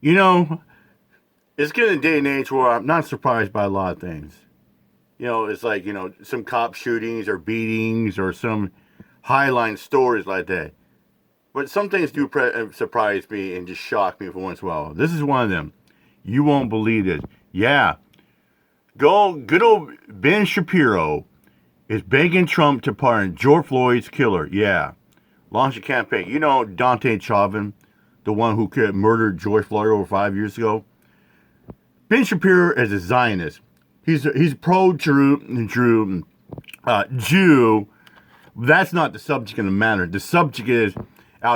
You know, it's getting a day and age where I'm not surprised by a lot of things. It's like, some cop shootings or beatings or some highline stories like that. But some things do surprise me and just shock me for once in a while. This is one of them. You won't believe this. Yeah, good old Ben Shapiro is begging Trump to pardon George Floyd's killer. Yeah, launch a campaign. Dante Chauvin, the one who murdered George Floyd over 5 years ago. Ben Shapiro is a Zionist. He's pro Jew. That's not the subject of the matter. The subject is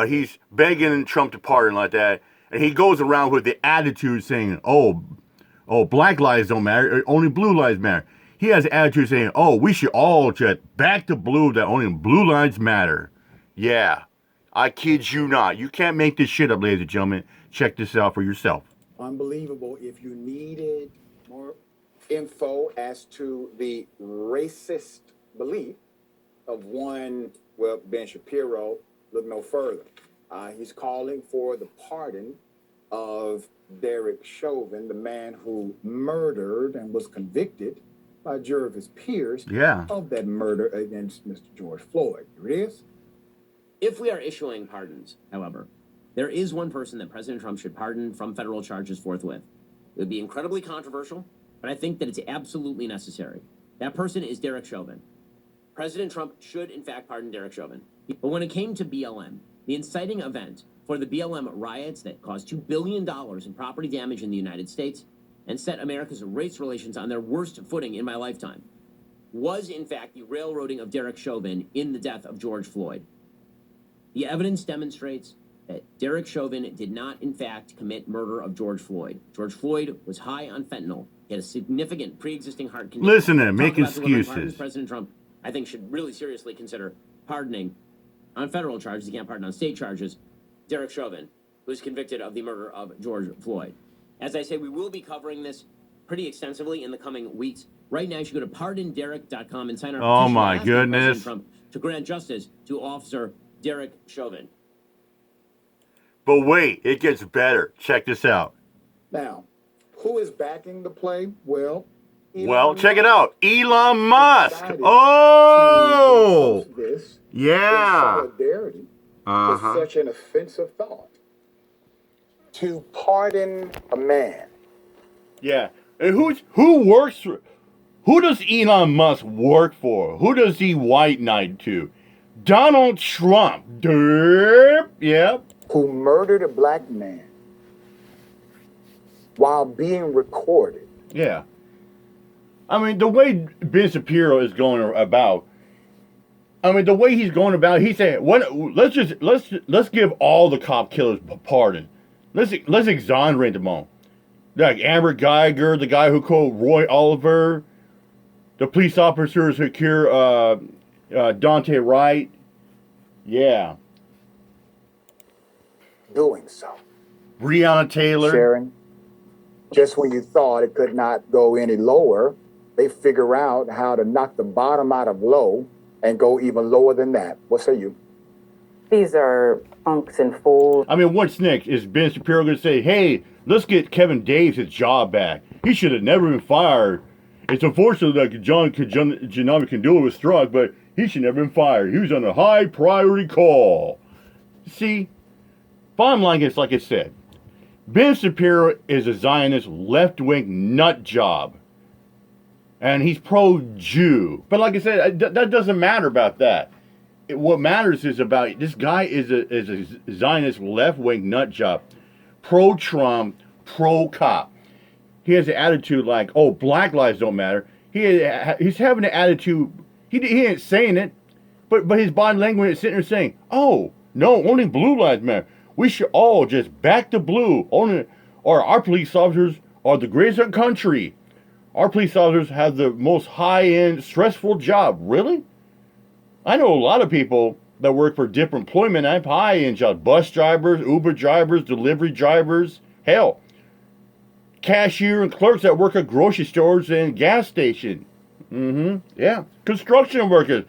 he's begging Trump to pardon like that, and he goes around with the attitude saying, "Oh, black lives don't matter. Only blue lives matter." He has an attitude saying, "Oh, we should all just back to blue. That only blue lives matter." Yeah, I kid you not. You can't make this shit up, ladies and gentlemen. Check this out for yourself. Unbelievable. If you needed more info as to the racist belief of one, well, Ben Shapiro, look no further. He's calling for the pardon of Derek Chauvin, the man who murdered and was convicted by a jury of his peers of that murder against Mr. George Floyd. Here it is. If we are issuing pardons, however, there is one person that President Trump should pardon from federal charges forthwith. It would be incredibly controversial, but I think that it's absolutely necessary. That person is Derek Chauvin. President Trump should, in fact, pardon Derek Chauvin. But when it came to BLM, the inciting event for the BLM riots that caused $2 billion in property damage in the United States and set America's race relations on their worst footing in my lifetime, was, in fact, the railroading of Derek Chauvin in the death of George Floyd. The evidence demonstrates that Derek Chauvin did not, in fact, commit murder of George Floyd. George Floyd was high on fentanyl. He had a significant pre-existing heart condition. Listen to him, make excuses. President Trump, I think, should really seriously consider pardoning on federal charges. He can't pardon on state charges. Derek Chauvin, who was convicted of the murder of George Floyd. As I say, we will be covering this pretty extensively in the coming weeks. Right now, you should go to pardonderek.com and sign our petition. Oh my goodness! Trump to grant justice to Officer Derek Chauvin. But wait, it gets better. Check this out. Now, who is backing the play? Well, check it out. Elon Musk. Oh, this yeah. Solidarity with such an offensive thought. To pardon a man. Yeah, and who does Elon Musk work for? Who does he white knight to? Donald Trump. Derp. Yep. Who murdered a black man while being recorded. Yeah. I mean, the way Ben Shapiro is going about, the way he's going about, he said, let's give all the cop killers a pardon. Let's exonerate them all. Like Amber Geiger, the guy who killed Roy Oliver, the police officers who killed Dante Wright. Yeah. Doing so. Breonna Taylor. Sharon, just when you thought it could not go any lower, they figure out how to knock the bottom out of low and go even lower than that. What say you? These are punks and fools. What's next? Is Ben Shapiro going to say, hey, let's get Kevin Davis his job back? He should have never been fired. It's unfortunate that John Janami can do it with Strzok, but he should never been fired. He was on a high priority call. See, bottom line is, like I said, Ben Shapiro is a Zionist left-wing nut job. And he's pro-Jew. But like I said, that doesn't matter about that. What matters is about this guy is a Zionist left-wing nut job. Pro-Trump, pro-cop. He has an attitude like, oh, black lives don't matter. He's having an attitude, he ain't saying it, but his body language is sitting there saying, oh, no, only blue lives matter. We should all just back to blue. Or our police officers are the greatest in the country. Our police officers have the most high-end, stressful job. Really? I know a lot of people that work for different employment and have high-end jobs. Bus drivers, Uber drivers, delivery drivers. Hell, cashier and clerks that work at grocery stores and gas stations. Yeah. Construction workers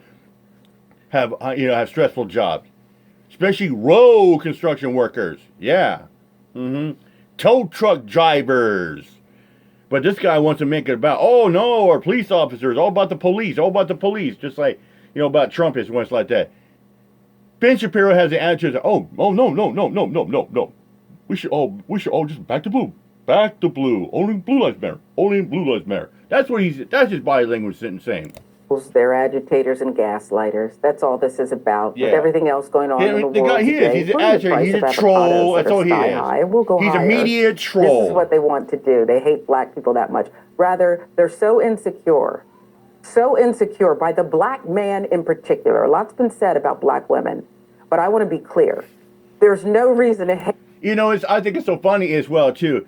have stressful jobs. Especially road construction workers. Yeah. tow truck drivers. But this guy wants to make it about, oh no, our police officers, all about the police, just like, about Trump is once like that. Ben Shapiro has the attitude of, no. We should all just back to blue. Only blue lives matter. That's his body language saying. They're agitators and gaslighters. That's all this is about. Yeah. With everything else going on in the world today, he's an agitator. He's a troll. That's all he is. High. We'll go he's higher. A media troll. This is what they want to do. They hate black people that much. Rather, they're so insecure by the black man in particular. A lot's been said about black women, but I want to be clear. There's no reason to hate. I think it's so funny as well, too.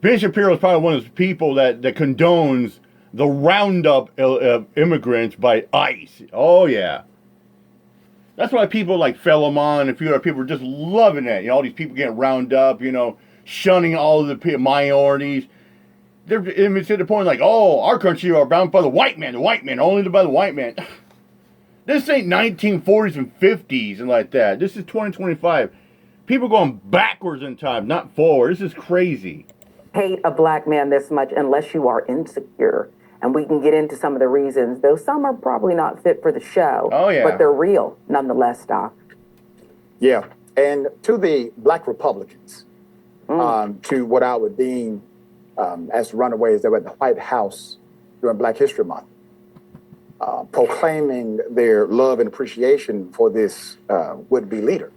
Ben Shapiro is probably one of those people that condones the roundup of immigrants by ICE. Oh, yeah. That's why people like Philemon and a few other people are just loving that. All these people getting rounded up, shunning all of the minorities. They're to the point like, oh, our country are bound by the white man, only by the white man. This ain't 1940s and 50s and like that. This is 2025. People going backwards in time, not forward. This is crazy. Hate a black man this much unless you are insecure. And we can get into some of the reasons, though some are probably not fit for the show. Oh, yeah. But they're real, nonetheless, Doc. Yeah. And to the black Republicans, to what I would deem as runaways that were at the White House during Black History Month, proclaiming their love and appreciation for this would-be leader.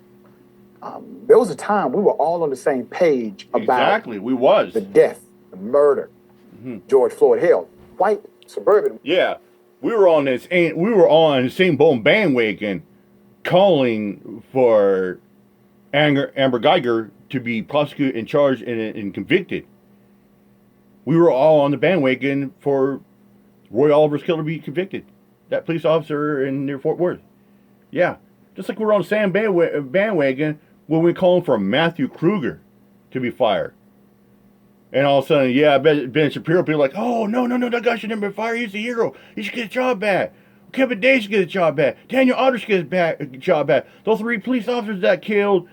There was a time we were all on the same page about the death, the murder, George Floyd Hill. White suburban. Yeah, we were on the same bandwagon, calling for Amber Geiger to be prosecuted and charged and convicted. We were all on the bandwagon for Roy Oliver's killer to be convicted. That police officer near Fort Worth. Yeah, just like we were on the same bandwagon when we calling for Matthew Kruger to be fired. And all of a sudden, Ben Shapiro, people are like, oh, no, that guy should never be fired. He's a hero. He should get a job back. Kevin Day should get a job back. Daniel Otter should get a job back. Those 3 police officers that killed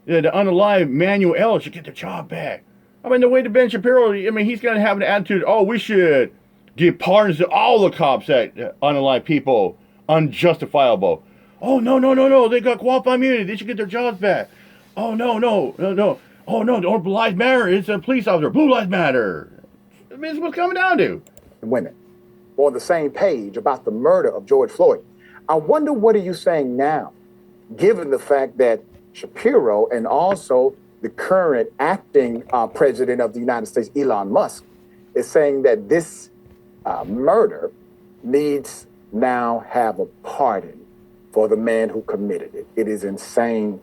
the unalive Manuel Ellis should get their job back. I mean, the way to Ben Shapiro, he's going to have an attitude, oh, we should give pardons to all the cops that unalive people, unjustifiable. Oh, no, they got qualified immunity. They should get their jobs back. Oh, no. Oh, no, don't Blue Lives Matter. It's a police officer. Blue Lives Matter. It's what's coming down to. Women were on the same page about the murder of George Floyd. I wonder, what are you saying now, given the fact that Shapiro and also the current acting president of the United States, Elon Musk, is saying that this murder needs now have a pardon for the man who committed it. It is insane.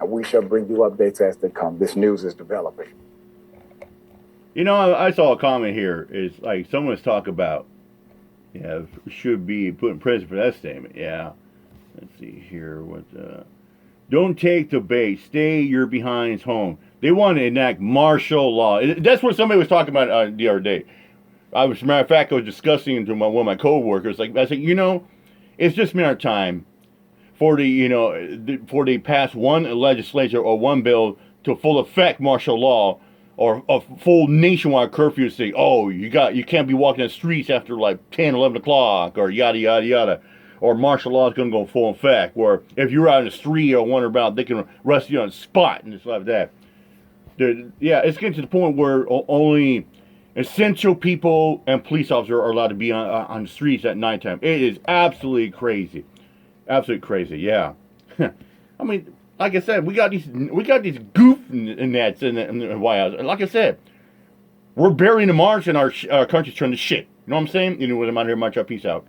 And we shall bring you updates as they come. This news is developing. I saw a comment here. It's like someone's talk about, should be put in prison for that statement. Yeah. Let's see here. Don't take the bait. Stay your behinds home. They want to enact martial law. That's what somebody was talking about the other day. As a matter of fact, I was discussing it to one of my co-workers. I said, it's just a matter of time for they pass one legislature or one bill to full effect martial law or a full nationwide curfew saying, oh, you can't be walking the streets after like 10, 11 o'clock or yada, yada, yada. Or martial law is going to go full effect. Or if you're out in the street or wondering about, they can arrest you on the spot and stuff like that. It's getting to the point where only essential people and police officers are allowed to be on the streets at nighttime. It is absolutely crazy. Absolutely crazy, yeah. I mean, like I said, we got these goof nets in the White House. And like I said, we're burying the march and our country's turning to shit. You know what I'm saying? With them out here, march out, peace out.